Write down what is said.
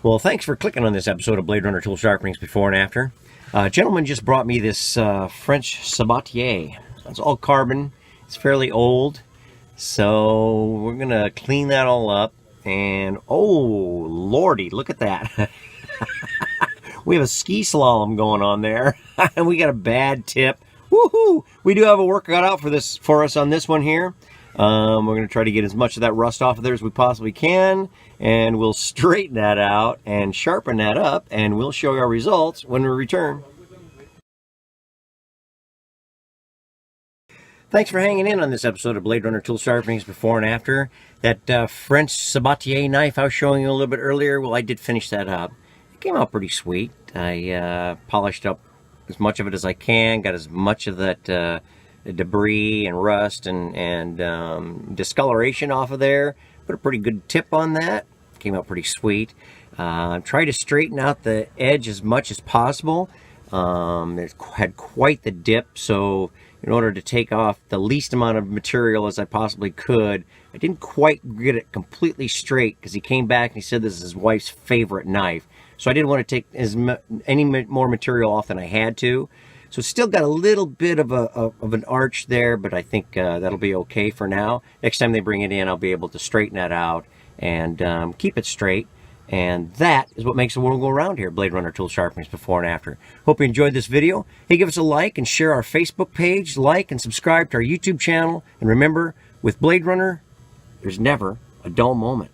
Well, thanks for clicking on this episode of Bladerunner Tool Sharpenings Before and After. A gentleman just brought me this French sabatier. It's all carbon. It's fairly old. So we're going to clean that all up. And, oh, lordy, look at that. We have a ski slalom going on there. And we got a bad tip. Woohoo! We do have a work cut out for us on this one here. We're going to try to get as much of that rust off of there as we possibly can, and we'll straighten that out and sharpen that up, and we'll show you our results when we return. Thanks for hanging in on this episode of Bladerunner Tool Sharpenings Before and After. That French sabatier knife I was showing you a little bit earlier, well, I did finish that up. It came out pretty sweet. I polished up as much of it as I can, got as much of that debris and rust and discoloration off of there. Put a pretty good tip on that. Came out pretty sweet. Tried to straighten out the edge as much as possible. It had quite the dip, so in order to take off the least amount of material as I possibly could, I didn't quite get it completely straight because he came back and he said this is his wife's favorite knife. So I didn't want to take any more material off than I had to. So it's still got a little bit of an arch there, but I think that'll be okay for now. Next time they bring it in, I'll be able to straighten that out and keep it straight. And that is what makes the world go around here, Bladerunner Tool Sharpenings Before and After. Hope you enjoyed this video. Hey, give us a like and share our Facebook page, like and subscribe to our YouTube channel. And remember, with Bladerunner, there's never a dull moment.